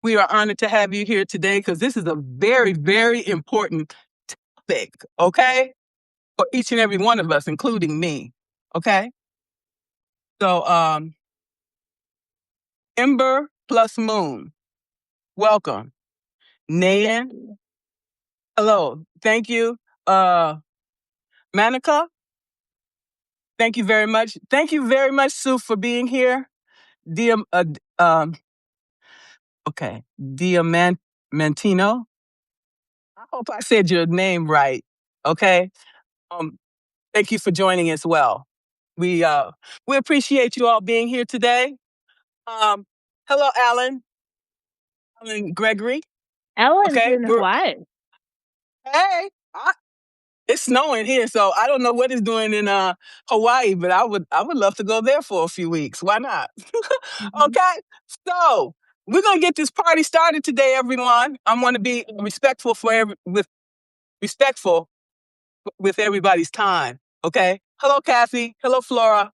We are honored to have you here today because this is a very, very important topic, okay? For each and every one of us, including me, okay? So, Ember plus Moon, welcome. Nan, hello. Thank you. Manika, thank you very much. Thank you very much, Sue, for being here. Dia, Diamantino. I hope I said your name right. Okay. Um, Thank you for joining as well. We appreciate you all being here today. Um, Hello, Alan Gregory. Ellen's Okay. in Hawaii. Hey, it's snowing here, so I don't know what it's doing in Hawaii, but I would love to go there for a few weeks. Why not? Okay. So we're gonna get this party started today, everyone. I want to be respectful respectful with everybody's time. Okay. Hello, Kathy. Hello, Flora.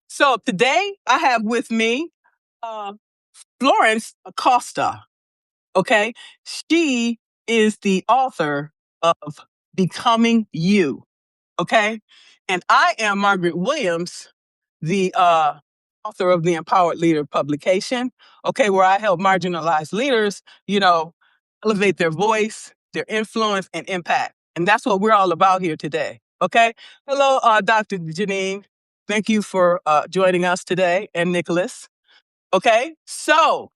So today I have with me uh, Florence Acosta. Okay. She is the author of Becoming You. Okay. And I am Margaret Williams, the author of the Empowered Leader publication. Okay. Where I help marginalized leaders, elevate their voice, their influence, and impact. And that's what we're all about here today. Okay. Hello, Dr. Janine. Thank you for joining us today, and Nicholas. Okay. So,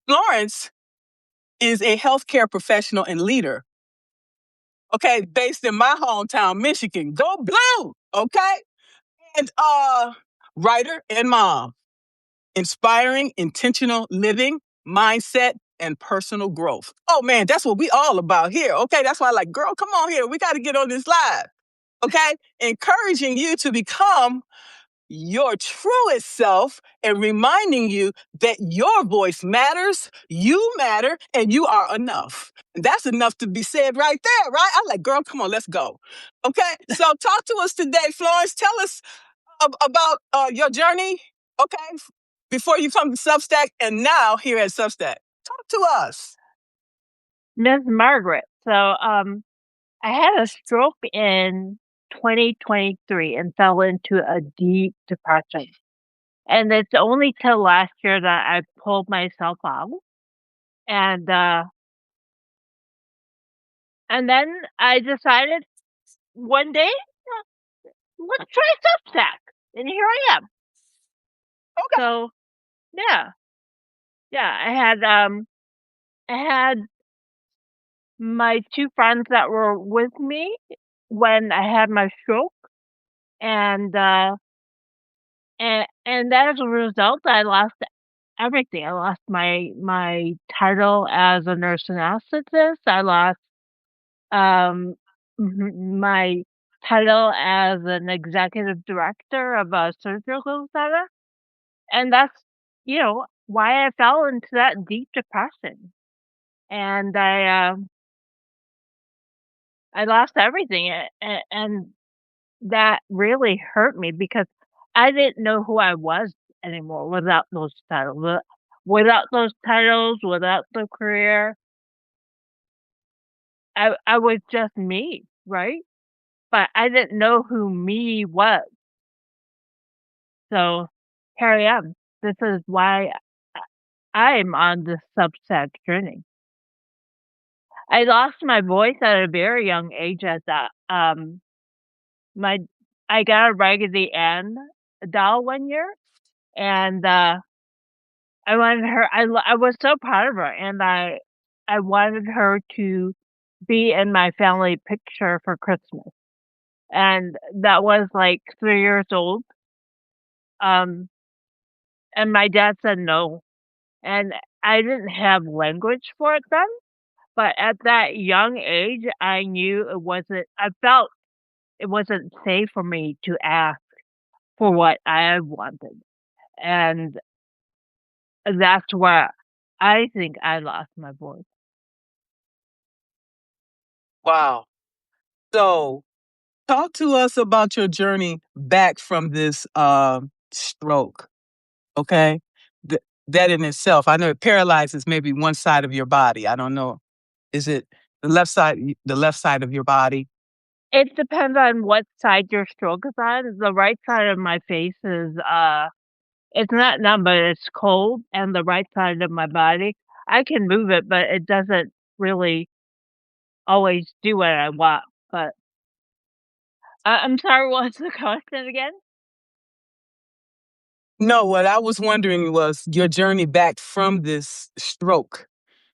Florence is a healthcare professional and leader. Okay. Based in my hometown, Michigan. Go Blue. Okay. And writer and mom, inspiring intentional living, mindset, and personal growth. Oh man, that's what we all about here. Okay, that's why, like, girl, come on here. We got to get on this live. Okay, encouraging you to become your truest self and reminding you that your voice matters, you matter, and you are enough. And that's enough to be said right there, right? I'm like, girl, come on, let's go. Okay, so talk to us today, Florence. Tell us about your journey, okay, before you come to Substack and now here at Substack. Talk to us. Miss Margaret. So, I had a stroke in 2023 and fell into a deep depression. And it's only till last year that I pulled myself out. And then I decided one day, let's try Substack. And here I am. Okay. So, yeah. I had my two friends that were with me when I had my stroke, and as a result, I lost everything. I lost my title as a nurse anesthetist. I lost my title as an executive director of a surgical center, and that's why I fell into that deep depression, and I lost everything, and that really hurt me because I didn't know who I was anymore without those titles. Without those titles, without the career, I was just me, right? But I didn't know who me was. So here I am. This is why I'm on this Substack journey. I lost my voice at a very young age at that. I got a Raggedy Ann doll one year, and I wanted her. I was so proud of her, and I wanted her to be in my family picture for Christmas, and that was like 3 years old. And my dad said no, and I didn't have language for it then. But at that young age, I knew it wasn't. I felt it wasn't safe for me to ask for what I wanted, and that's where I think I lost my voice. Wow. So talk to us about your journey back from this stroke. Okay. that in itself? I know it paralyzes maybe one side of your body. I don't know. Is it the left side of your body? It depends on what side your stroke is on. The right side of my face is, it's not numb, but it's cold, and the right side of my body, I can move it, but it doesn't really always do what I want. But I'm sorry, what's the question again? No, what I was wondering was your journey back from this stroke,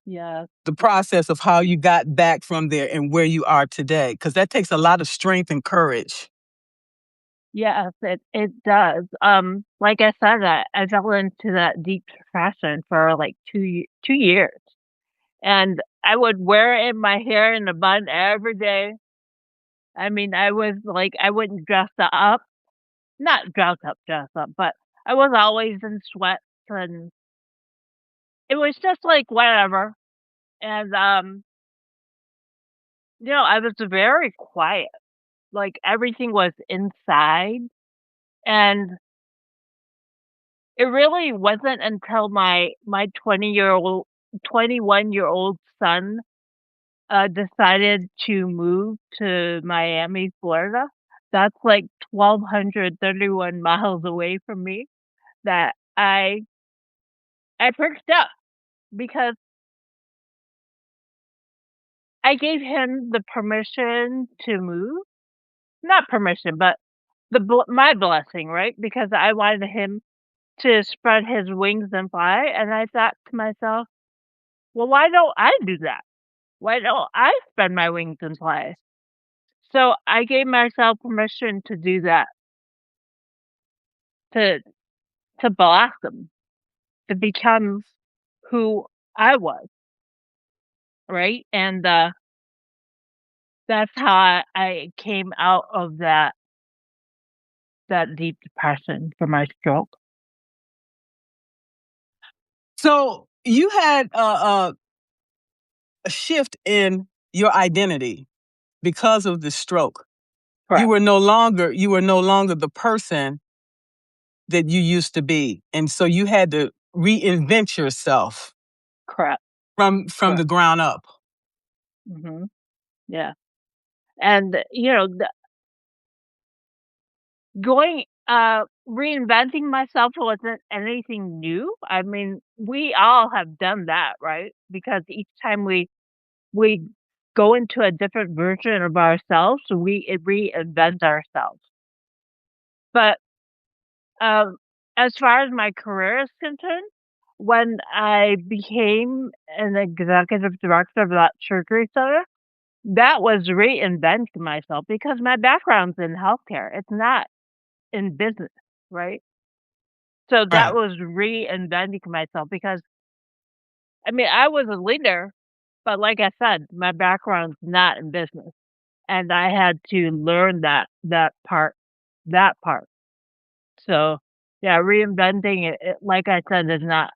Yeah. the process of how you got back from there and where you are today, because that takes a lot of strength and courage. Yes, it does. Like I said, I fell into that deep depression for like 2 years, and I would wear it in my hair in a bun every day. I mean, I was like, I wouldn't up, not dress up, but I was always in sweats, and it was just like whatever. And I was very quiet. Like everything was inside, and it really wasn't until my 21-year-old son, decided to move to Miami, Florida. That's like 1,231 miles away from me, that I perked up because I gave him the permission to move. Not permission, but my blessing, right? Because I wanted him to spread his wings and fly, and I thought to myself, "Well, why don't I do that? Why don't I spread my wings and fly?" So I gave myself permission to do that, to blossom, to become who I was, right? And that's how I came out of that deep depression from my stroke. So you had a shift in your identity because of the stroke. Correct. You were no longer the person that you used to be, and so you had to reinvent yourself Correct. from the Correct. ground up. Mhm. Yeah. And, going reinventing myself wasn't anything new. I mean, we all have done that, right? Because each time we go into a different version of ourselves, we reinvent ourselves. But, um, as far as my career is concerned, when I became an executive director of that surgery center, that was reinventing myself because my background's in healthcare. It's not in business, right? So that Right. was reinventing myself because, I mean, I was a leader, but like I said, my background's not in business, and I had to learn that part. So, yeah, reinventing it, like I said, is not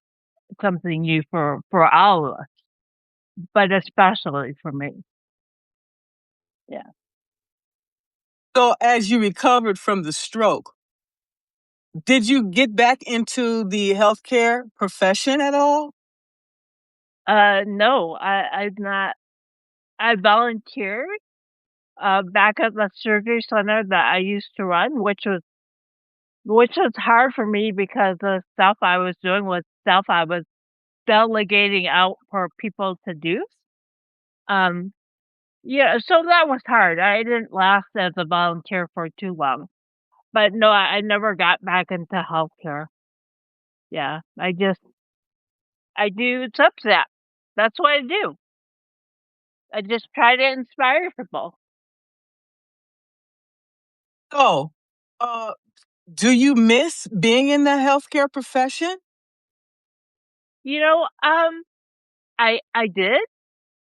something new for all of us, but especially for me. Yeah. So as you recovered from the stroke, did you get back into the healthcare profession at all? No, I've not. I volunteered, back at the surgery center that I used to run, which was hard for me because the stuff I was doing was stuff I was delegating out for people to do. Um, yeah, so that was hard. I didn't last as a volunteer for too long. But no, I never got back into healthcare. Yeah, I do Substack. That's what I do. I just try to inspire people. So, uh, do you miss being in the healthcare profession? You know, I did.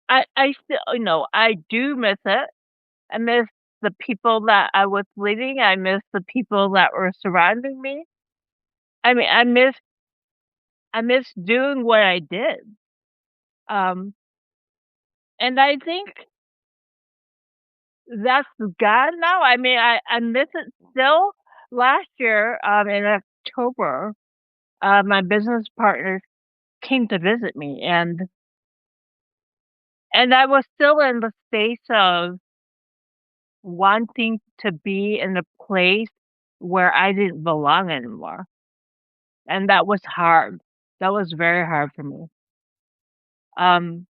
I still, I do miss it. I miss the people that I was leading. I miss the people that were surrounding me. I mean, I miss doing what I did. Um, and I think that's gone now. I mean, I miss it still. Last year, in October, my business partner came to visit me, and I was still in the space of wanting to be in a place where I didn't belong anymore, and that was hard. That was very hard for me. Um,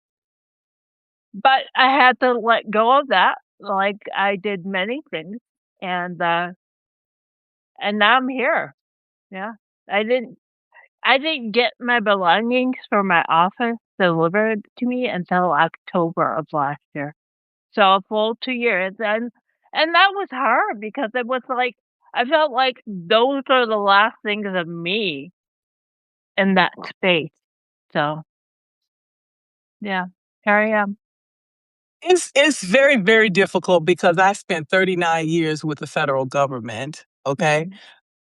but I had to let go of that, like I did many things, and uh, and now I'm here. Yeah, I didn't I didn't get my belongings from my office delivered to me until October of last year. So a full 2 years, and that was hard because it was like I felt like those are the last things of me in that space. So, yeah, here I am. It's very, very difficult because I spent 39 years with the federal government, okay? Mhm.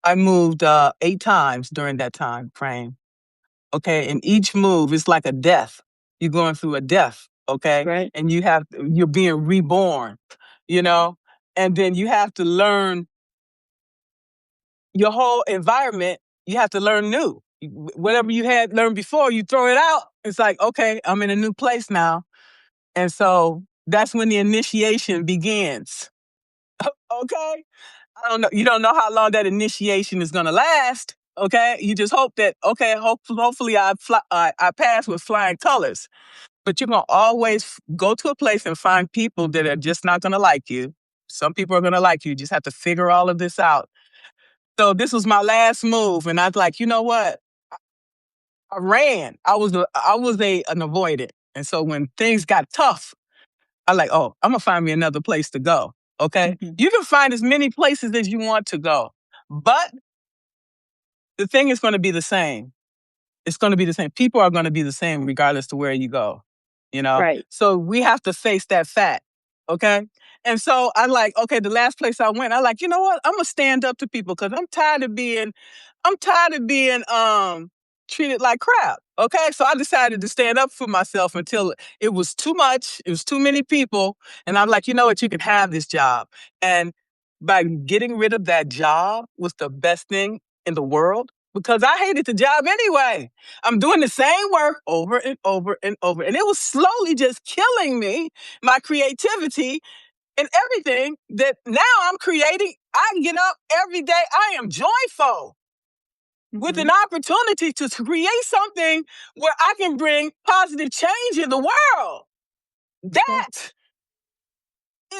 I moved, 8 times during that time frame, okay? And each move is like a death. You're going through a death, okay? Right. And you're being reborn, you know? And then you have to learn your whole environment, you have to learn new. Whatever you had learned before, you throw it out. It's like, okay, I'm in a new place now. And so that's when the initiation begins. Okay. I don't know. You don't know how long that initiation is going to last. Okay. You just hope that, okay, hopefully I pass with flying colors. But you're going to always go to a place and find people that are just not going to like you. Some people are going to like you. You just have to figure all of this out. So this was my last move. And I was like, you know what? I ran. An avoidant. And so when things got tough, I like, oh, I'm gonna find me another place to go. Okay. Mhm. You can find as many places as you want to go, but the thing is going to be the same. It's going to be the same. People are going to be the same regardless to where you go, you know? Right. So we have to face that fact. Okay. And so I like, okay, the last place I went, I like, you know what? I'm gonna stand up to people because I'm tired of being treated like crap. Okay. So I decided to stand up for myself until it was too much. It was too many people. And I'm like, you know what? You can have this job. And by getting rid of that job was the best thing in the world because I hated the job anyway. I'm doing the same work over and over and over. And it was slowly just killing me, my creativity and everything that now I'm creating. I get up every day. I am joyful with an Mhm. opportunity to create something where I can bring positive change in the world. Yeah. That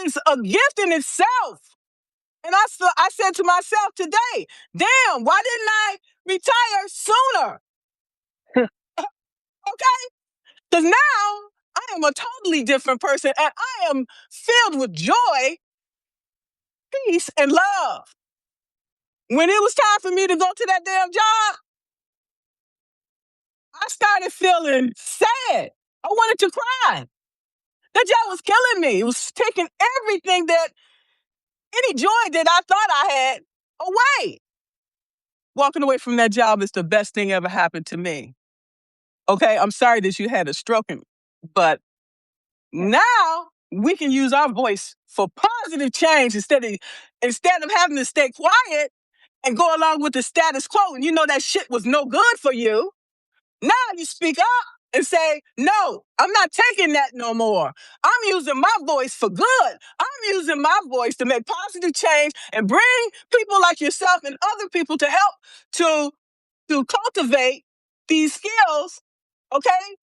is a gift in itself. And I said to myself today, damn, why didn't I retire sooner? Okay? Because now I am a totally different person and I am filled with joy, peace, and love. When it was time for me to go to that damn job, I started feeling sad. I wanted to cry. That job was killing me. It was taking everything any joy that I thought I had away. Walking away from that job is the best thing ever happened to me. Okay, I'm sorry that you had a stroke, but Yeah. now we can use our voice for positive change instead of having to stay quiet and go along with the status quo. And you know that shit was no good for you. Now you speak up and say, no, I'm not taking that no more. I'm using my voice for good. I'm using my voice to make positive change and bring people like yourself and other people to help to, to cultivate these skills, okay?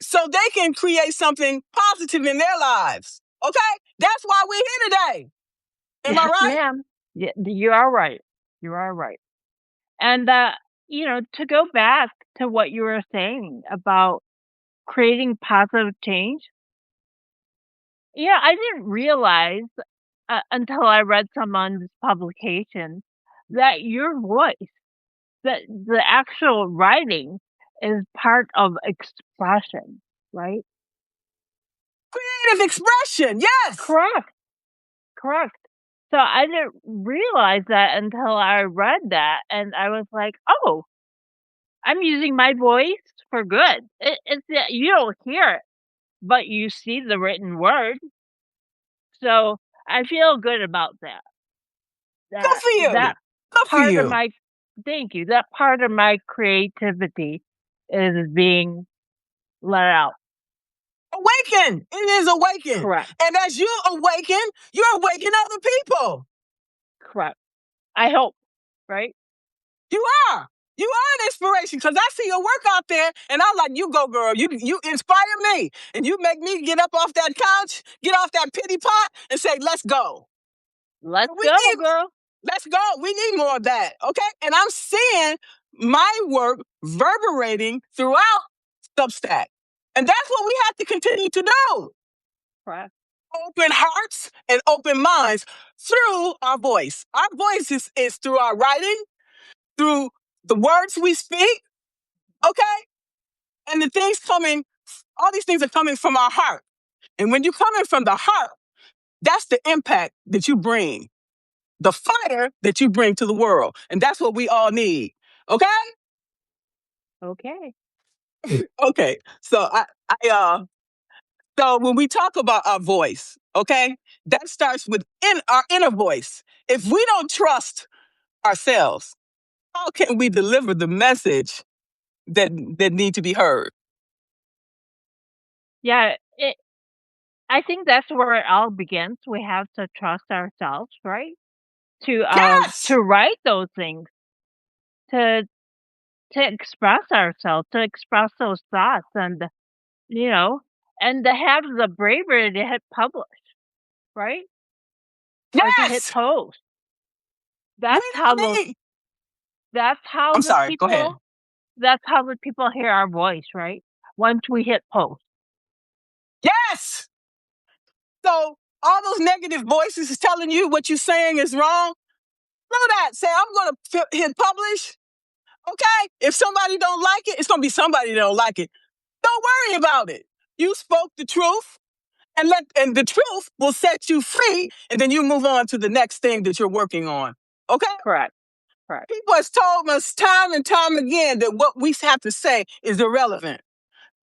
So they can create something positive in their lives. Okay? That's why we're here today. Am I Yes, right? ma'am. Yeah, you are right. You are right. And, to go back to what you were saying about creating positive change, I didn't realize until I read someone's publication that your voice, that the actual writing is part of expression, right? Creative expression. Yes. Correct. Correct. So I didn't realize that until I read that, and I was like, "Oh, I'm using my voice for good." It's that you don't hear it, but you see the written word. So I feel good about that. Good That for you. that Good for part of you. my Thank you. That part of my creativity is being let out. Awaken. It is awaken. Correct. And as you awaken, you're awakening other people. Correct. I hope, right? You are. You are an inspiration because I see your work out there and I'm like, you go, girl. You inspire me. And you make me get up off that couch, get off that pity pot and say, let's go. Let's We go, need, girl. let's go. We need more of that. Okay. And I'm seeing my work reverberating throughout Substack. And that's what we have to continue to do. Correct. Open hearts and open minds through our voice. Our voice is through our writing, through the words we speak, okay? And the things coming, all these things are coming from our heart. And when you're coming from the heart, that's the impact that you bring, the fire that you bring to the world. And that's what we all need, okay? Okay. Okay, so so when we talk about our voice, okay, that starts with our inner voice. If we don't trust ourselves, how can we deliver the message that need to be heard? Yeah, I think that's where it all begins. We have to trust ourselves, right? To Yes, write those things, to express ourselves, to express those thoughts, and you know, and to have the bravery to hit publish, right? Or to hit yes. post. We That's how don't those. need. That's how I'm the sorry. Go ahead. people. That's how the people hear our voice, right? Once we hit post. Yes. So all those negative voices is telling you what you're saying is wrong. Throw that. Say I'm going to hit publish. Okay. If somebody don't like it, it's going to be somebody that don't like it. Don't worry about it. You spoke the truth, and the truth will set you free, and then you move on to the next thing that you're working on. Okay. Correct. Correct. People has told us time and time again that what we have to say is irrelevant.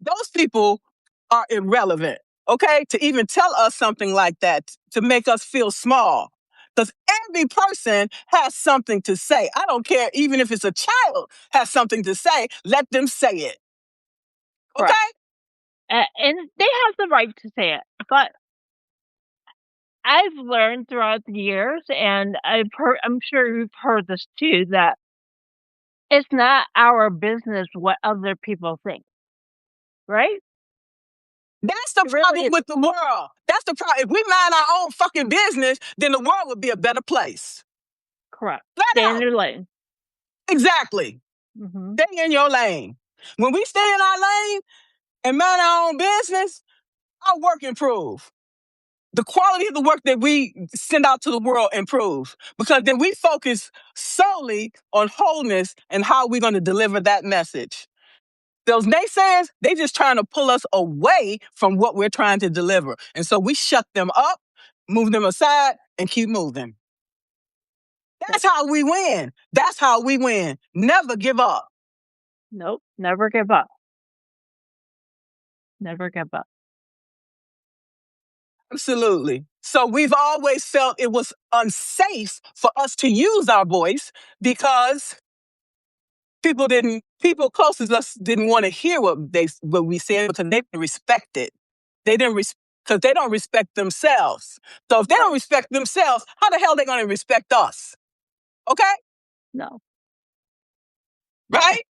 Those people are irrelevant, okay? To even tell us something like that, to make us feel small. Because every person has something to say. I don't care, even if it's a child has something to say, let them say it, Correct. okay? And they have the right to say it, but I've learned throughout the years, and I'm sure you've heard this too, that it's not our business what other people think, right? That's the It really problem is. with the world. That's the problem. If we mind our own fucking business, then the world would be a better place. Correct. Flat Stay in out. your lane. Exactly. Hmm. Stay in your lane. When we stay in our lane and mind our own business, our work improves. The quality of the work that we send out to the world improves because then we focus solely on wholeness and how we're going to deliver that message. Those naysayers, they just trying to pull us away from what we're trying to deliver. And so we shut them up, move them aside, and keep moving. That's how we win. That's how we win. Never give up. Nope. Never give up. Never give up. Absolutely. So we've always felt it was unsafe for us to use our voice because people closest to us didn't want to hear what we said because they didn't respect it. They didn't because they don't respect themselves. So if they don't respect themselves, how the hell are they going to respect us? Okay? No. Right?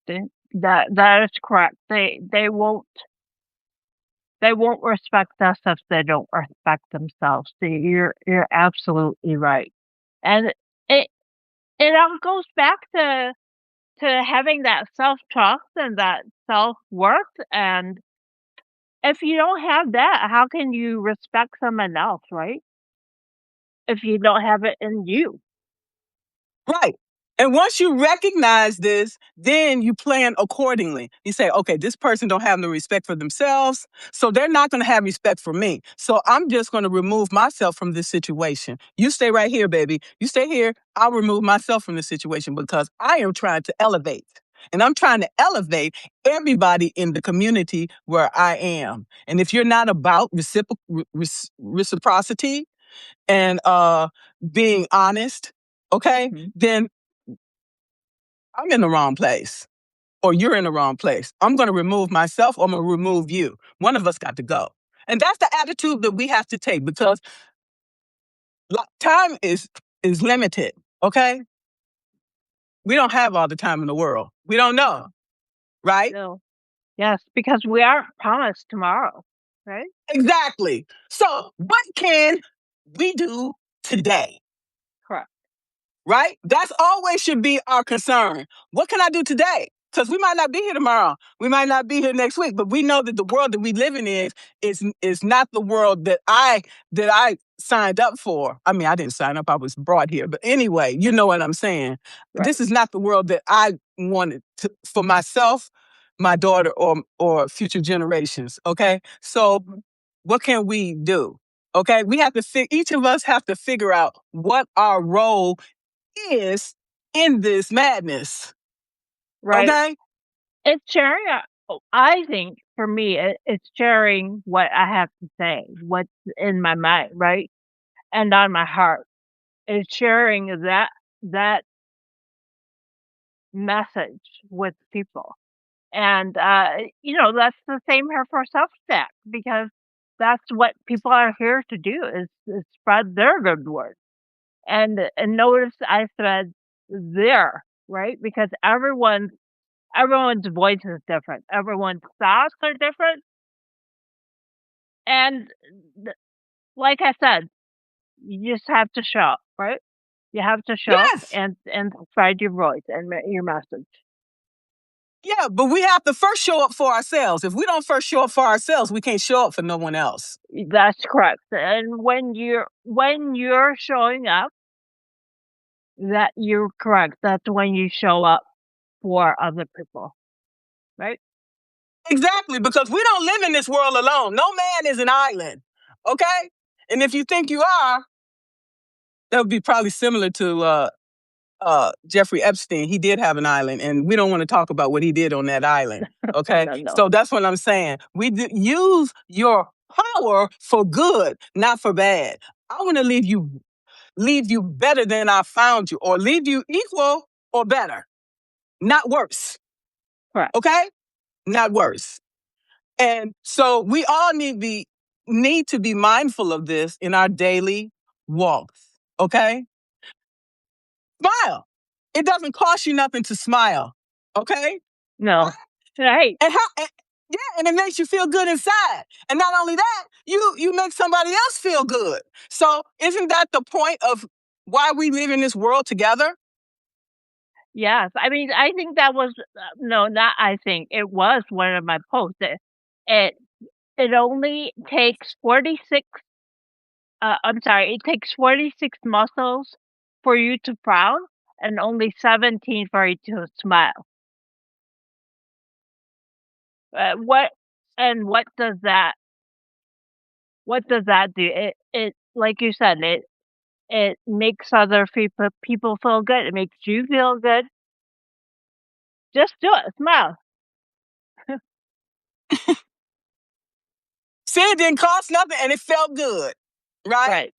That is correct. They won't respect us if they don't respect themselves. You're absolutely right. And it it all goes back to having that self-trust and that self-worth, and if you don't have that, how can you respect someone else, right? If you don't have it in you. Right. And once you recognize this, then you plan accordingly. You say, okay, this person don't have no respect for themselves, so they're not going to have respect for me. So I'm just going to remove myself from this situation. You stay right here, baby. You stay here. I'll remove myself from the situation because I am trying to elevate. And I'm trying to elevate everybody in the community where I am. And if you're not about reciprocity and being honest, okay, Mhm. then I'm in the wrong place, or you're in the wrong place. I'm going to remove myself, or I'm going to remove you. One of us got to go. And that's the attitude that we have to take, because time is limited, okay? We don't have all the time in the world. We don't know, right? No. Yes, because we aren't promised tomorrow, right? Exactly. So what can we do today? Correct. Right? That's always should be our concern. What can I do today? Because we might not be here tomorrow. We might not be here next week, but we know that the world that we live in is not the world that I signed up for. I mean, I didn't sign up. I was brought here. But anyway, you know what I'm saying. Right. This is not the world that I wanted for myself, my daughter, or future generations. Okay? So what can we do? Okay? We have to each of us have to figure out what our role is in this madness. Right. Okay? It's sharing. I think for me, it's sharing what I have to say, what's in my mind, right, and on my heart. It's sharing that message with people, and that's the same here for Substack, because that's what people are here to do, is spread their good word. And notice I said there, right, because everyone's voice is different. Everyone's thoughts are different. And like I said, you just have to show up, right? You have to show up Yes. and spread your voice and your message. Yeah, but we have to first show up for ourselves. If we don't first show up for ourselves, we can't show up for no one else. That's correct. And when you're showing up, that you're correct. That's when you show up for other people, right? Exactly, because we don't live in this world alone. No man is an island. Okay? And if you think you are, that would be probably similar to Jeffrey Epstein. He did have an island, and we don't want to talk about what he did on that island. Okay? No. So that's what I'm saying. Use your power for good, not for bad. I want to leave you better than I found you, or leave you equal or better, not worse. Correct. Okay? Not worse. And so we all need to be mindful of this in our daily walks. Okay? Smile. It doesn't cost you nothing to smile. Okay? No. Right. And it makes you feel good inside. And not only that, you make somebody else feel good. So isn't that the point of why we live in this world together? Yes. I mean, I think that was no, not I think. It was one of my posts. It only takes 46 I'm sorry, it takes 46 muscles for you to frown and only 17 for you to smile. What does that do? It like you said, it makes other people feel good. It makes you feel good. Just do it. Smile. See, it didn't cost nothing and it felt good. Right?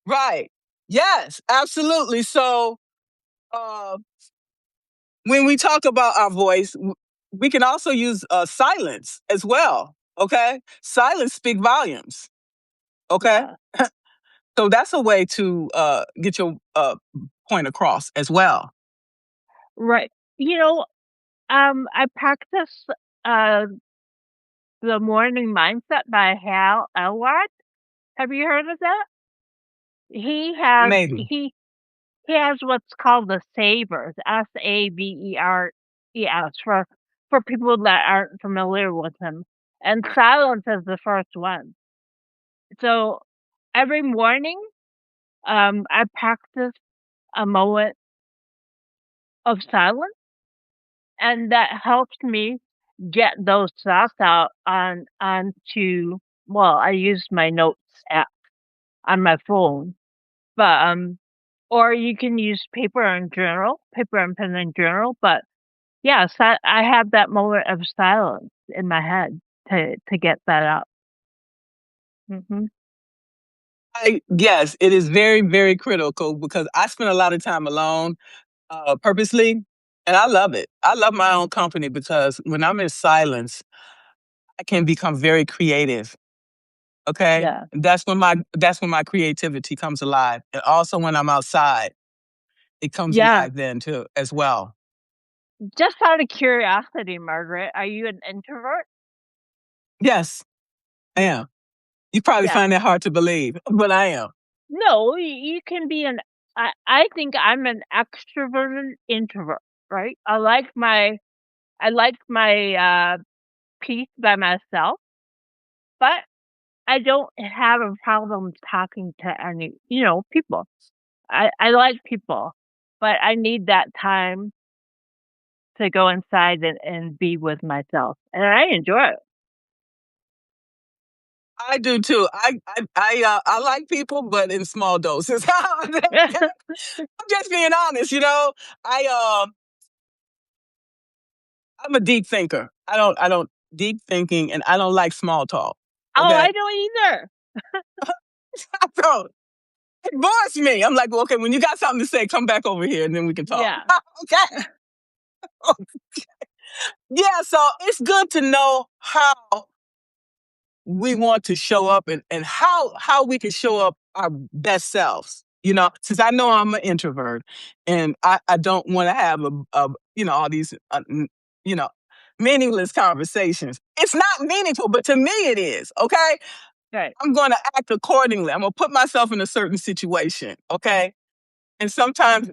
Right. Yes, absolutely. So when we talk about our voice, we can also use silence as well. Okay? Silence speak volumes. Okay? Yeah. So that's a way to get your point across as well. Right. I practice the morning mindset by Hal Elrod. Have you heard of that? He has Maybe. he he has what's called the Sabers, Saberes, for people that aren't familiar with him. And silence is the first one. So every morning, I practice a moment of silence, and that helps me get those thoughts out onto. Well, I use my notes app on my phone, but or you can use paper and pen and journal. But yes, I have that moment of silence in my head to get that out. Hmm. Yes, it is very, very critical because I spend a lot of time alone purposely And I love it. I love my own company because when I'm in silence, I can become very creative. Okay. Yeah. That's when my creativity comes alive. And also when I'm outside, it comes Yeah. alive then too, as well. Just out of curiosity, Margaret, are you an introvert? Yes, I am. You probably Yeah. find that hard to believe, but I am. No, you can be an I think I'm an extroverted introvert, right? I like my peace by myself, but I don't have a problem talking to any, people. I like people, but I need that time to go inside and be with myself, and I enjoy it. I do too. I like people, but in small doses. I'm just being honest. I I'm a deep thinker. I don't deep thinking, and I don't like small talk. Oh, Okay, I don't either. I don't. It bores me. I'm like, well, okay, when you got something to say, come back over here, and then we can talk. Yeah, Okay. Yeah. So it's good to know how we want to show up and how we can show up our best selves. Since I know I'm an introvert and I don't want to have all these you know meaningless conversations. It's not meaningful, but to me it is. Okay, right, I'm going to act accordingly. I'm going to put myself in a certain situation. Okay, and sometimes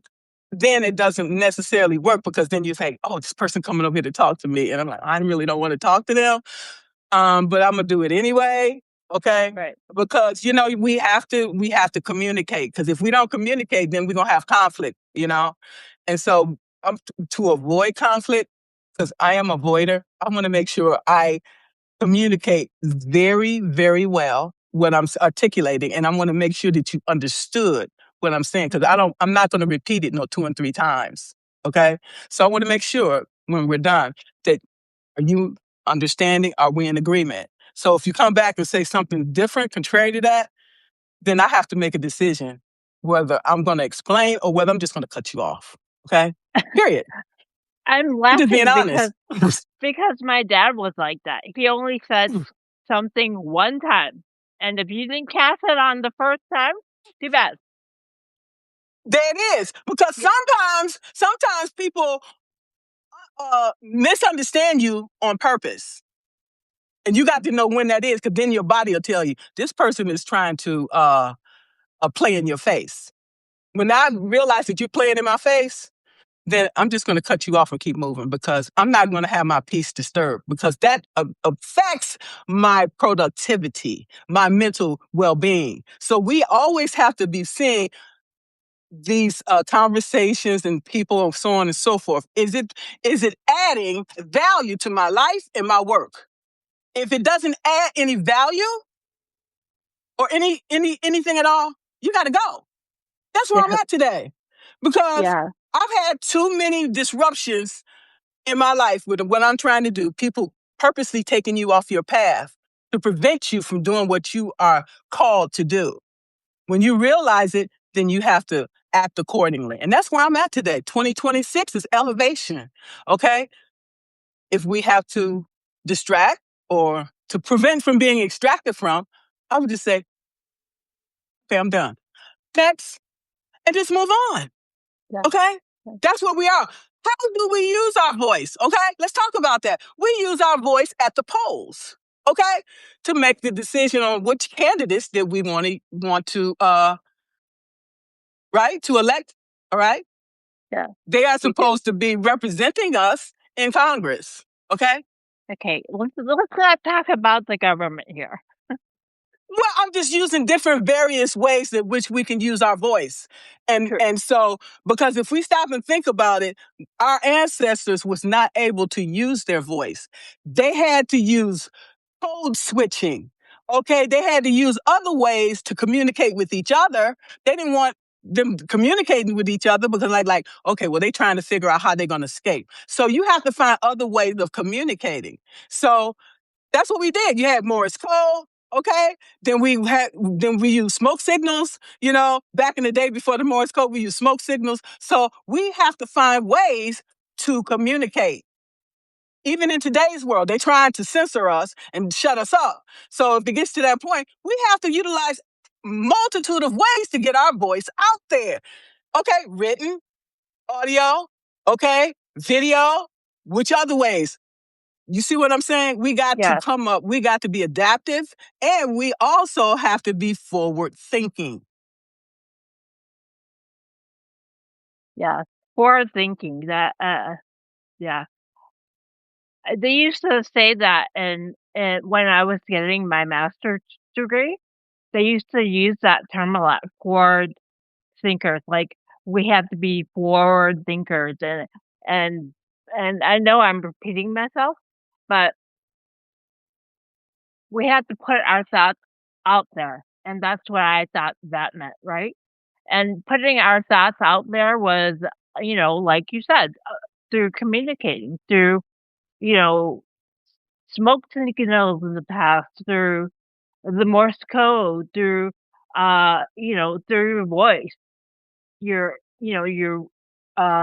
then it doesn't necessarily work because then you say, oh, this person coming over here to talk to me, and I'm like, I really don't want to talk to them, but I'm gonna do it anyway. Okay, right. because we have to communicate. Because if we don't communicate, then we're gonna have conflict. And so to avoid conflict, because I am a avoider, I want to make sure I communicate very, very well what I'm articulating, and I want to make sure that you understood what I'm saying. Because Mhm. I'm not going to repeat it no 2 and 3 times. Okay, so I want to make sure when we're done that are you understanding? Are we in agreement? So if you come back and say something different, contrary to that, then I have to make a decision whether I'm going to explain or whether I'm just going to cut you off. Okay? Period. I'm I'm just being laughing honest. because my dad was like that. He only said something one time, and if you didn't catch it on the first time, too bad. There it is. Because Yeah, sometimes people misunderstand you on purpose. And you got to know when that is, because then your body will tell you this person is trying to play in your face. When I realize that you're playing in my face, then I'm just going to cut you off and keep moving because I'm not going to have my peace disturbed because that affects my productivity, my mental well being. So we always have to be seeing these conversations and people and so on and so forth. Is it adding value to my life and my work? If it doesn't add any value or anything at all, you got to go. That's where I'm yeah, at today because yeah, I've had too many disruptions in my life with what I'm trying to do. People purposely taking you off your path to prevent you from doing what you are called to do. When you realize it, then you have to act accordingly. And that's where I'm at today. 2026 is elevation. Okay. If we have to distract or to prevent from being extracted from, I would just say, okay, I'm done. Next, and just move on. yeah, Okay? yeah, That's what we are. How do we use our voice? Okay? Let's talk about that. We use our voice at the polls, okay? To make the decision on which candidates that we want to right, to elect, all right? yeah. They are We do. supposed to be representing us in Congress, okay? Okay, let's not talk about the government here. Well, I'm just using different various ways in which we can use our voice. And True. and so because if we stop and think about it, our ancestors was not able to use their voice. They had to use code switching. Okay, they had to use other ways to communicate with each other. They didn't want them communicating with each other because like okay, well they trying to figure out how they're going to escape. So you have to find other ways of communicating. So that's what we did. You had Morse code, okay? Then we used smoke signals, back in the day before the Morse code, we used smoke signals. So we have to find ways to communicate. Even in today's world, they're trying to censor us and shut us up. So if it gets to that point, we have to utilize multitude of ways to get our voice out there. Okay, written, audio, okay, video, which other ways? You see what I'm saying? We got to Yes, come up, we got to be adaptive, and we also have to be forward thinking. yes. Forward thinking. That. Yeah. They used to say that, and when I was getting my master's degree, they used to use that term a lot. Forward thinkers. Like we have to be forward thinkers, and and I know I'm repeating myself, but we have to put our thoughts out there, and that's what I thought that meant, right? And putting our thoughts out there was, like you said, through communicating, through, you know, smoke signals in the past, through the Morse code, through, through your voice, your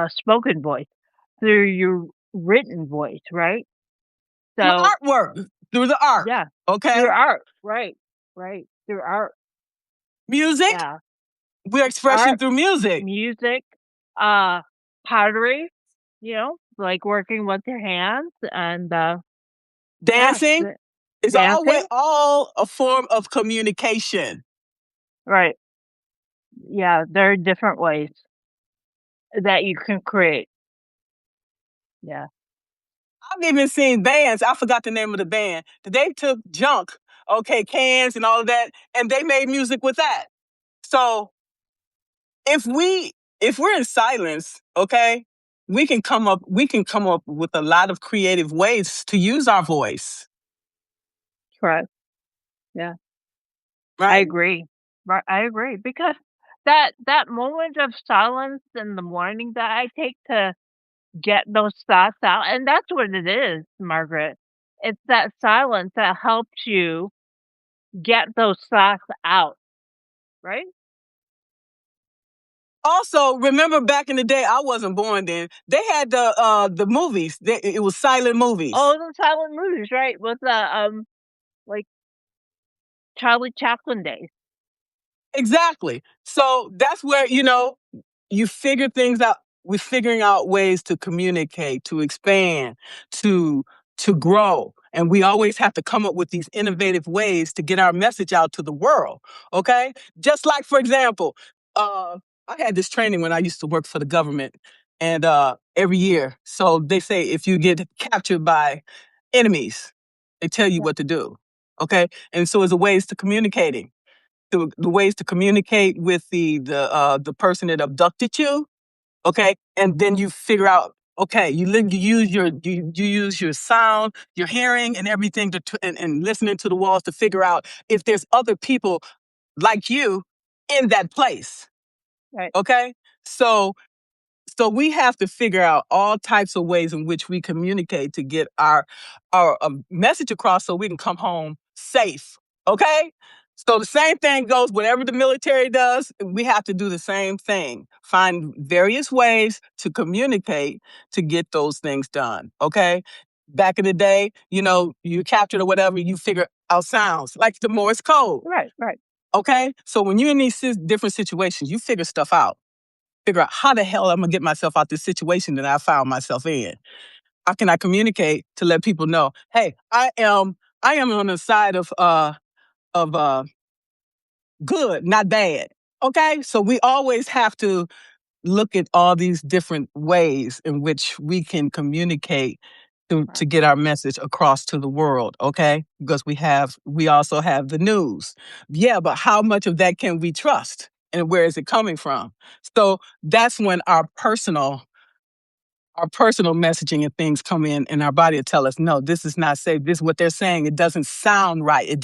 spoken voice, through your written voice, right? Through So, artwork, through the art, yeah, through okay? art, right, right, through art, Music, yeah. we're expressing Art, through music. music, pottery, like working with your hands and, yeah, Dancing is always dancing, all a form of communication. right. Yeah, there are different ways that you can create. Yeah, I've even seen bands, I forgot the name of the band, that they took junk, okay, cans and all of that, and they made music with that. So if we if we're in silence, okay, we can come up with a lot of creative ways to use our voice, correct. Yeah, I right? agree. Right, I agree because that moment of silence in the morning that I take to get those thoughts out, and that's what it is, Margaret. It's that silence that helps you get those thoughts out, right? Also, remember back in the day, I wasn't born then. They had the movies. It was silent movies. Oh, the silent movies, right? With the like Charlie Chaplin days. Exactly. So that's where, you figure things out. We're figuring out ways to communicate, to expand, to to grow. And we always have to come up with these innovative ways to get our message out to the world. Okay? Just like, for example, I had this training when I used to work for the government, and every year. So they say if you get captured by enemies, they tell you Yeah, what to do. Okay? And so it's a ways to communicating, the ways to communicate with the person that abducted you, okay, and then you figure out, okay, you use your sound, your hearing, and everything and listening to the walls to figure out if there's other people like you in that place, right, okay. So we have to figure out all types of ways in which we communicate to get our message across so we can come home safe. Okay? So the same thing goes whatever the military does, we have to do the same thing. Find various ways to communicate to get those things done. Okay? Back in the day, you captured or whatever, you figure out sounds like the Morse code. right, right, Okay? So when you're in these different situations, you figure out how the hell I'm gonna get myself out this situation that I found myself in. How can I communicate to let people know, hey, I am on the side of good, not bad. Okay? So we always have to look at all these different ways in which we can communicate to right, get our message across to the world, okay? Because we also have the news. Yeah, but how much of that can we trust? And where is it coming from? So that's when our personal messaging and things come in, and our body will tell us, no, this is not safe. This is what they're saying. It doesn't sound right.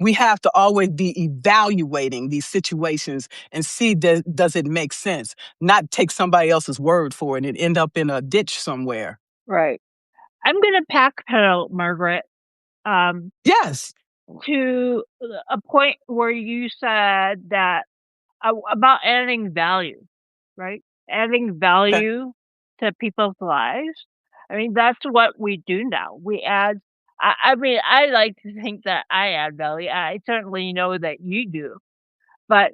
We have to always be evaluating these situations and see, does it make sense? Not take somebody else's word for it and end up in a ditch somewhere. right. I'm gonna backpedal, Margaret, um, Yes. to a point where you said that about adding value, right? Adding Okay. value to people's lives. I mean, that's what we do now. We add I mean, I like to think that I add value. I certainly know that you do. But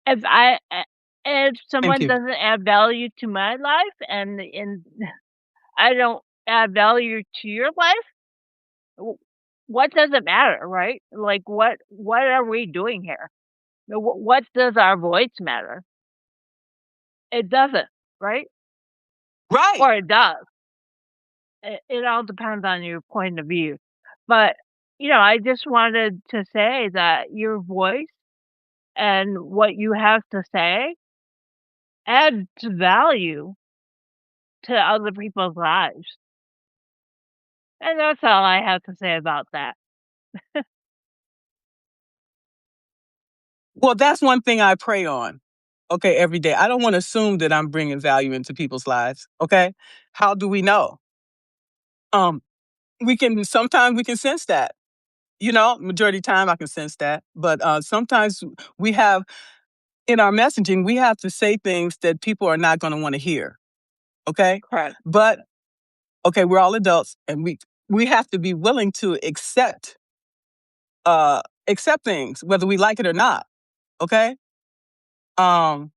if if Thank someone you. doesn't add value to my life and I don't add value to your life, w what does it matter, right? Like, what are we doing here? What does our voice matter? It doesn't, right? Right. Or it does. It all depends on your point of view. But, I just wanted to say that your voice and what you have to say adds value to other people's lives. And that's all I have to say about that. Well, that's one thing I pray on. Okay, every day. I don't want to assume that I'm bringing value into people's lives. Okay, how do we know? Um, we can sometimes we can sense that. Majority of the time I can sense that, but sometimes we have in our messaging we have to say things that people are not going to want to hear. Okay, Correct. but okay, we're all adults, and we have to be willing to accept things whether we like it or not. Okay, um,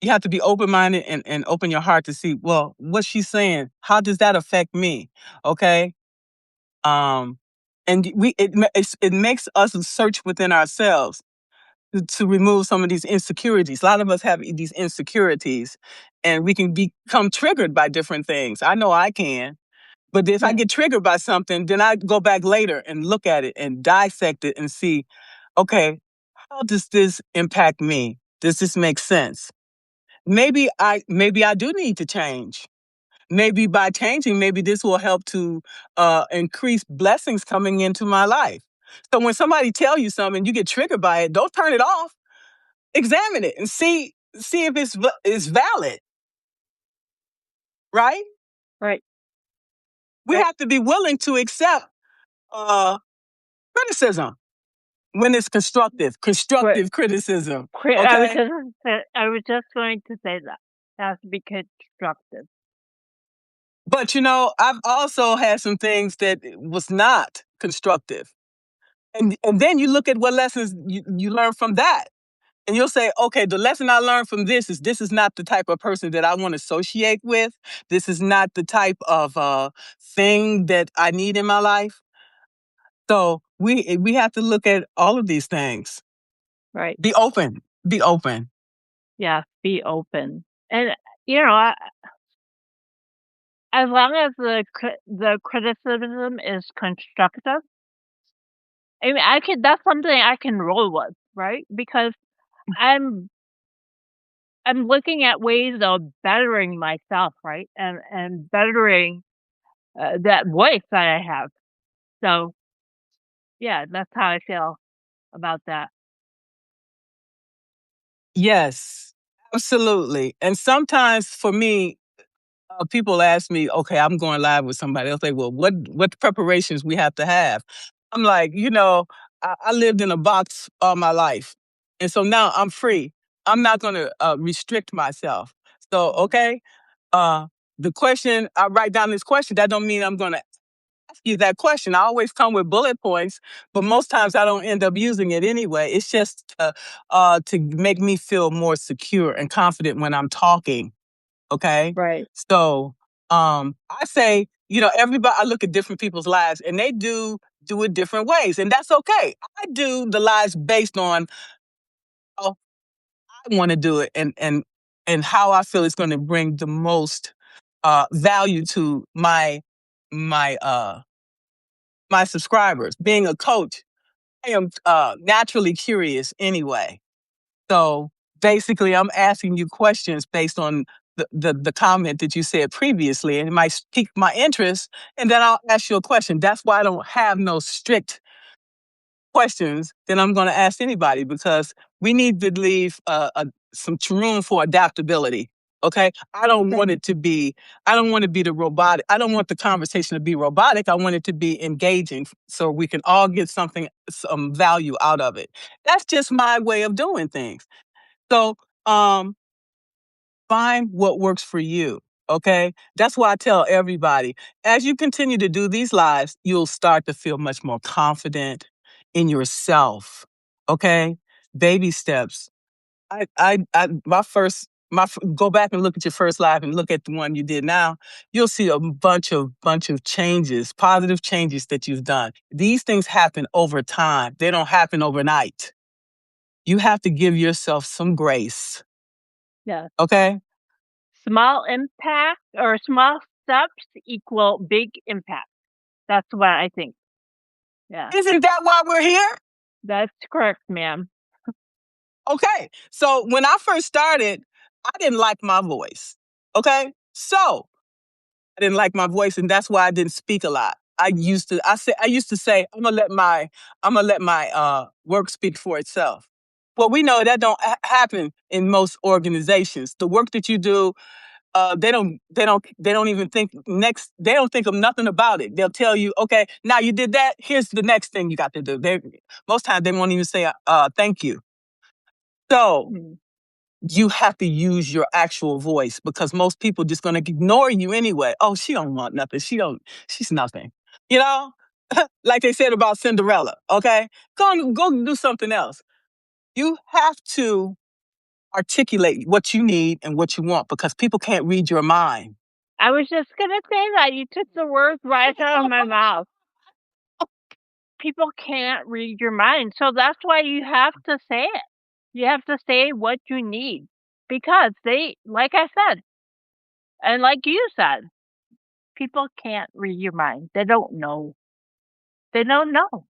you have to be open minded and open your heart to see, well, what she's saying, how does that affect me? Okay. Um, and it makes us search within ourselves to remove some of these insecurities. A lot of us have these insecurities and we can become triggered by different things. I know I can. But if I Yeah. get triggered by something, then I go back later and look at it and dissect it and see, okay, how does this impact me? Does this make sense? Maybe I do need to change. Maybe by changing, maybe this will help to increase blessings coming into my life. So when somebody tell you something, and you get triggered by it. Don't turn it off. Examine it and see if it's valid. Right? Right. We Right. have to be willing to accept uh, criticism when it's constructive. Right. Constructive criticism. I was Okay. just I was just going to say that. It has to be constructive. But I've also had some things that was not constructive. And then you look at what lessons you learn from that. And you'll say, okay, the lesson I learned from this is not the type of person that I want to associate with. This is not the type of thing that I need in my life. So we have to look at all of these things. Right. Be open. Be open. Yeah, be open. And, you know, I as long as the criticism is constructive, I mean, I can that's something I can roll with, right? Because I'm I'm looking at ways of bettering myself, right? And bettering, that voice that I have. So, yeah, that's how I feel about that. Yes, absolutely. And sometimes for me, people ask me, okay, I'm going live with somebody. They'll say, well, what preparations we have to have? I'm like, I lived in a box all my life. And so now I'm free. I'm not going to restrict myself. So, okay, uh, I write down this question. That don't mean I'm going to ask you that question. I always come with bullet points, but most times I don't end up using it anyway. It's just to make me feel more secure and confident when I'm talking. Okay. Right. So I say, everybody, I look at different people's lives and they do it different ways. And that's okay. I do the lives based on how I want to do it and how I feel it's going to bring the most value to my subscribers. Being a coach, I am naturally curious anyway. So basically, I'm asking you questions based on the comment that you said previously, and it might pique my interest, and then I'll ask you a question. That's why I don't have no strict questions that I'm going to ask anybody because we need to leave some room for adaptability. Okay, I don't Right. want it to be. I don't want to be the robotic. I don't want the conversation to be robotic. I want it to be engaging, so we can all get some value out of it. That's just my way of doing things. So, find what works for you. Okay. That's why I tell everybody, as you continue to do these lives, you'll start to feel much more confident in yourself. Okay. Baby steps. Go back and look at your first live and look at the one you did now. You'll see a bunch of changes, positive changes that you've done. These things happen over time. They don't happen overnight. You have to give yourself some grace. Yeah. Okay. Small impact or small steps equal big impact. That's what I think. Yeah. Isn't that why we're here? That's correct, ma'am. Okay. So when I first started, I didn't like my voice. Okay. So I didn't like my voice, and that's why I didn't speak a lot. I used to say, I'm gonna let my work speak for itself. Well, we know that don't happen in most organizations. The work that you do, they don't even think next. They don't think of nothing about it. They'll tell you, okay, now you did that. Here's the next thing you got to do. Most times they won't even say, thank you. So you have to use your actual voice because most people just going to ignore you anyway. Oh, she don't want nothing. She's nothing. You know, like they said about Cinderella. Okay, go do something else. You have to articulate what you need and what you want because people can't read your mind. I was just gonna say that. You took the words right out of my mouth. People can't read your mind. So that's why you have to say it. You have to say what you need. Because they, like I said, and like you said, people can't read your mind. They don't know. They don't know.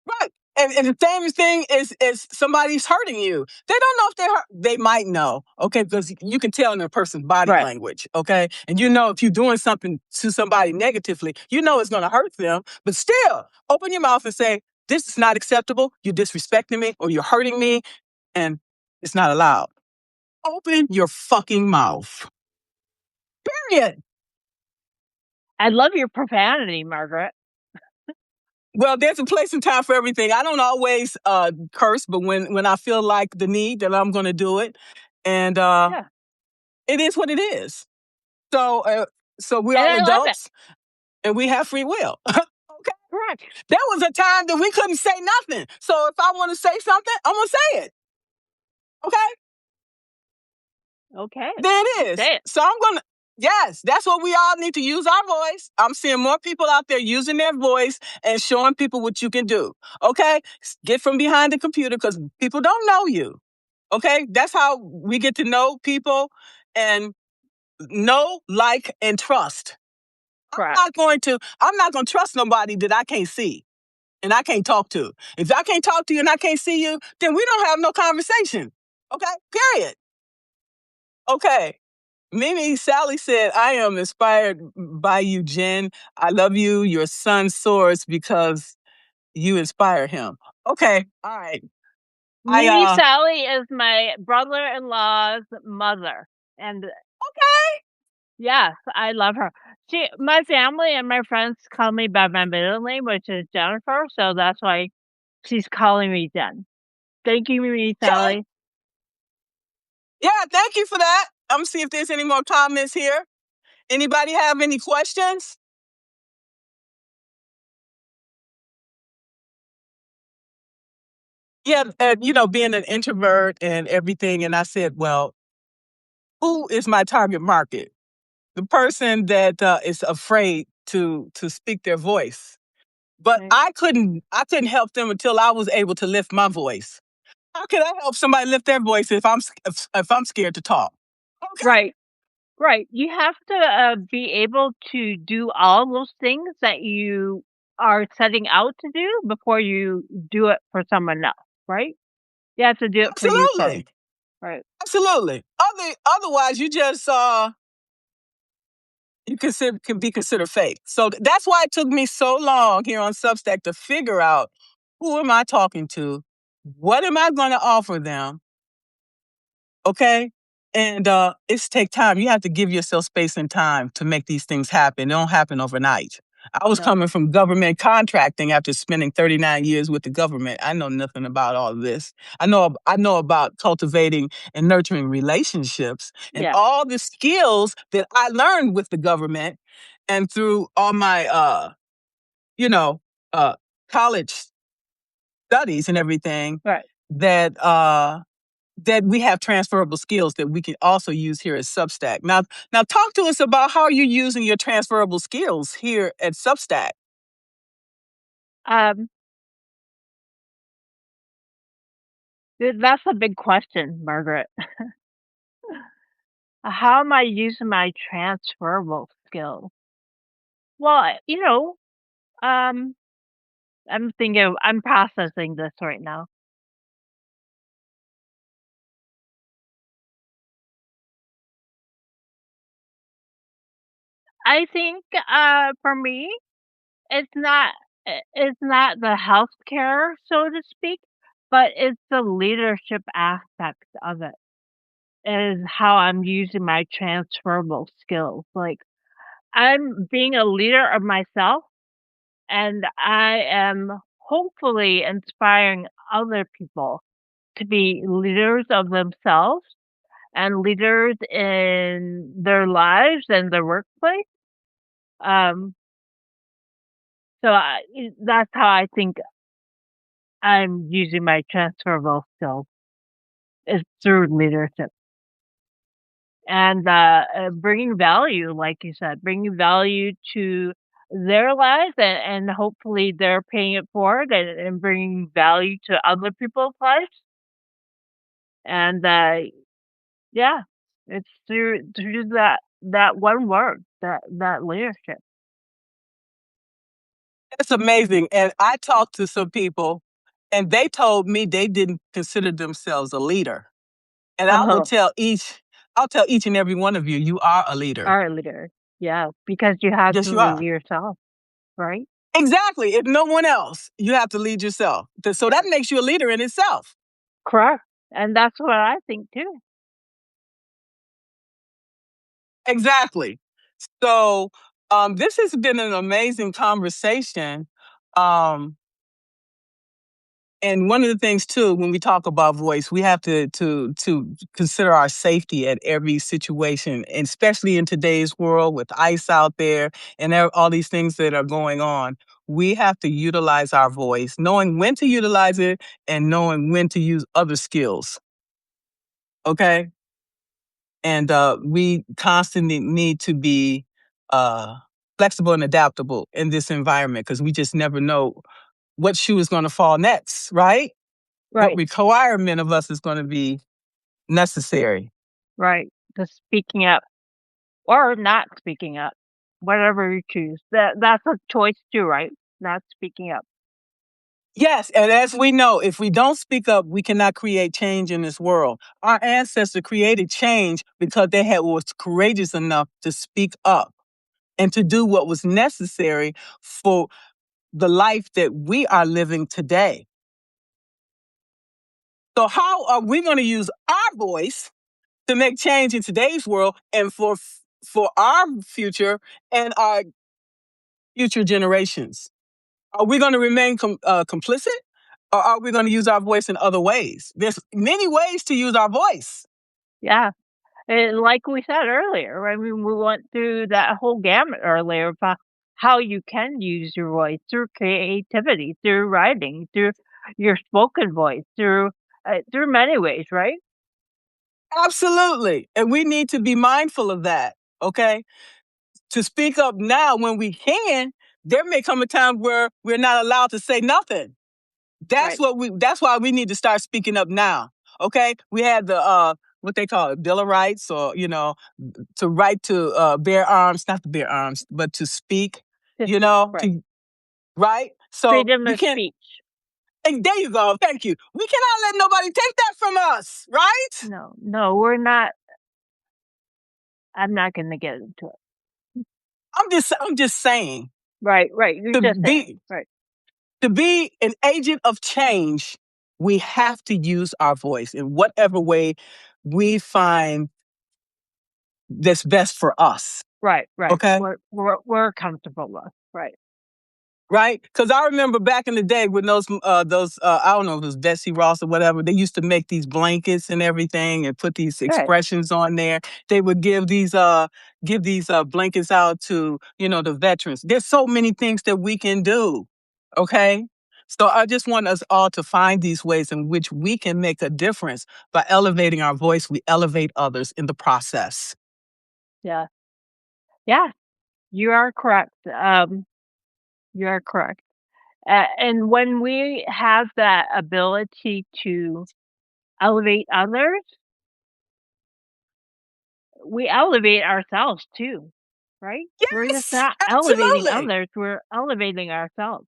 Right. And the same thing is somebody's hurting you. They don't know if they're hurt. They might know, okay, because you can tell in a person's body Right. language, okay? And you know if you're doing something to somebody negatively, you know it's going to hurt them. But still, open your mouth and say, this is not acceptable. You're disrespecting me or you're hurting me, and it's not allowed. Open your fucking mouth. Period. I love your profanity, Margaret. Well, there's a place and time for everything. I don't always curse, but when I feel like the need, that I'm going to do it. And Yeah. it is what it is. So we're And all I love it. adults and we have free will. Okay. Correct. There was a time that we couldn't say nothing. So if I want to say something, I'm going to say it. Okay. Okay. There it is. Say it. So I'm going to, yes, that's what we all need to use our voice. I'm seeing more people out there using their voice and showing people what you can do. Okay. Get from behind the computer because people don't know you. Okay. That's how we get to know people and know, like, and trust. Correct. I'm not going to trust nobody that I can't see and I can't talk to. If I can't talk to you and I can't see you, then we don't have no conversation. Okay. Period. Okay. Sally said, I am inspired by you, Jen. I love you. Your son soars because you inspire him. Okay. All right. Mimi Sally is my brother-in-law's mother. And okay. yes, I love her. My family and my friends call me by my middle name, which is Jennifer. So that's why she's calling me Jen. Thank you, Mimi Sally. Okay. Yeah, thank you for that. I'm gonna see if there's any more comments here. Anybody have any questions? Yeah, being an introvert and everything, and I said, well, who is my target market? The person that is afraid to speak their voice. But Okay. I couldn't help them until I was able to lift my voice. How can I help somebody lift their voice if I'm scared to talk? Okay. Right. Right. You have to be able to do all those things that you are setting out to do before you do it for someone else, right? You have to do it for you first. Absolutely. Right. Absolutely. Otherwise, you just can be considered fake. So that's why it took me so long here on Substack to figure out who am I talking to, what am I going to offer them, okay? And it's take time. You have to give yourself space and time to make these things happen. They don't happen overnight. I was No. coming from government contracting after spending 39 years with the government. I know nothing about all of this. I know about cultivating and nurturing relationships and Yeah. all the skills that I learned with the government and through all my you know, uh college studies and everything Right. that that we have transferable skills that we can also use here at Substack. Now talk to us about how you're using your transferable skills here at Substack. Um, that's a big question, Margaret. How am I using my transferable skills? Well, um, I'm processing this right now. I think, for me, it's not it's not the healthcare, so to speak, but it's the leadership aspect of it, is how I'm using my transferable skills. Like, I'm being a leader of myself, and I am hopefully inspiring other people to be leaders of themselves and leaders in their lives and their workplace. Um, that's how I think I'm using my transferable skills is through leadership and bringing value, like you said, bringing value to their lives and hopefully they're paying it forward and bringing value to other people's lives. And yeah, it's through that one word, that leadership. It's amazing. And I talked to some people and they told me they didn't consider themselves a leader. And Oh, I'll tell each and every one of you, you are a leader. our leader. Yeah, because you have Yes, to you lead are. yourself, right? Exactly. If no one else, you have to lead yourself. So Yeah. that makes you a leader in itself. Correct. And that's what I think too. Exactly. So this has been an amazing conversation. Um, And one of the things too, when we talk about voice, we have to consider our safety at every situation, and especially in today's world with ICE out there and all these things that are going on. We have to utilize our voice, knowing when to utilize it and knowing when to use other skills. Okay, and we constantly need to be uh, flexible and adaptable in this environment because we just never know what shoe is going to fall next, right? What Right. requirement of us is going to be necessary. Right. The speaking up or not speaking up, whatever you choose. That's a choice too, right? Not speaking up. Yes, and as we know, if we don't speak up, we cannot create change in this world. Our ancestors created change because was courageous enough to speak up and to do what was necessary for the life that we are living today. So how are we going to use our voice to make change in today's world and for our future and our future generations? Are we going to remain complicit, or are we going to use our voice in other ways? There's many ways to use our voice. Yeah. And like we said earlier, I mean, we went through that whole gamut earlier about how you can use your voice through creativity, through writing, through your spoken voice, through many ways, right? Absolutely. And we need to be mindful of that, okay? To speak up now when we can, there may come a time where we're not allowed to say nothing. Right. That's why we need to start speaking up now. Okay? We had the what they call it, Bill of Rights, or to right to bear arms, not to bear arms, but to speak, Just right. to right? So Freedom we of can't. speech. And there you go. Thank you. We cannot let nobody take that from us, right? No, no, we're not. I'm not going to get into it. I'm just saying Right, right. You're to just saying. be Right, to be an agent of change, we have to use our voice in whatever way we find that's best for us. right, right. Okay? We're comfortable with. Right. Right? Because I remember back in the day when those I don't know if it was Betsy Ross or whatever, they used to make these blankets and everything and put these Right. expressions on there. They would give these blankets out to, the veterans. There's so many things that we can do. Okay? So I just want us all to find these ways in which we can make a difference. By elevating our voice, we elevate others in the process. Yeah. Yeah. You are correct. You are correct. And when we have that ability to elevate others, we elevate ourselves too, right? We're just Yes, not elevating absolutely. others, we're elevating ourselves.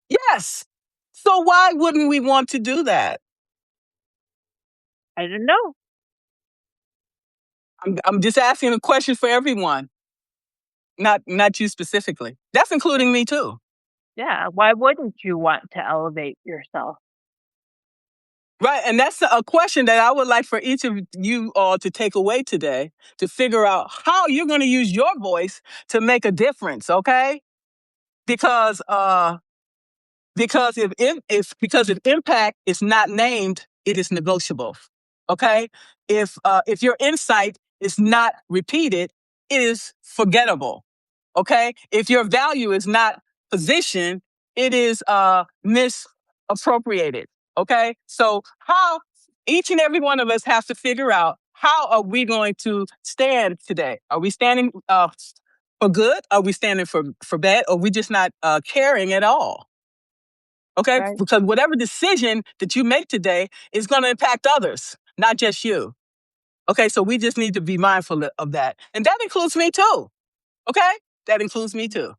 Yes. So why wouldn't we want to do that? I don't know. I'm just asking a question for everyone, not you specifically. That's including me too. Yeah, why wouldn't you want to elevate yourself? Right. And that's a question that I would like for each of you all to take away today, to figure out how you're going to use your voice to make a difference. Okay. Because if impact is not named, it is negotiable. Okay? If your insight is not repeated, it is forgettable. Okay? If your value is not positioned, it is misappropriated. Okay? So how each and every one of us has to figure out, how are we going to stand today? Are we standing for good? Are we standing for bad? Or are we just not caring at all? Okay? Right, Because whatever decision that you make today is going to impact others, not just you. Okay? So we just need to be mindful of that. And that includes me too. Okay? That includes me too.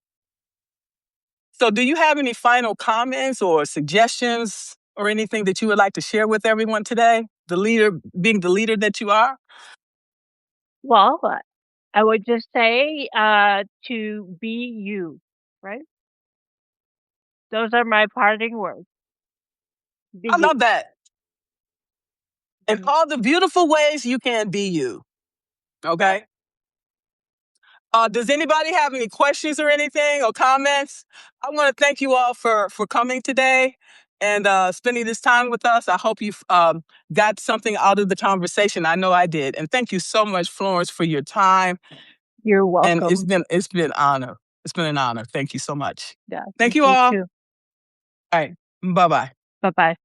So do you have any final comments or suggestions or anything that you would like to share with everyone today? Being the leader that you are? well, I would just say, to be you, right? Those are my parting words. Be I you. love that. In all the beautiful ways you can be you. Okay? Does anybody have any questions or anything or comments? I want to thank you all for coming today and spending this time with us. I hope you've got something out of the conversation. I know I did. And thank you so much, Florence, for your time. You're And welcome. it's been an honor. It's been an honor. Thank you so much. Yeah, Thank thank you you all. too. All right. Bye-bye. Bye-bye.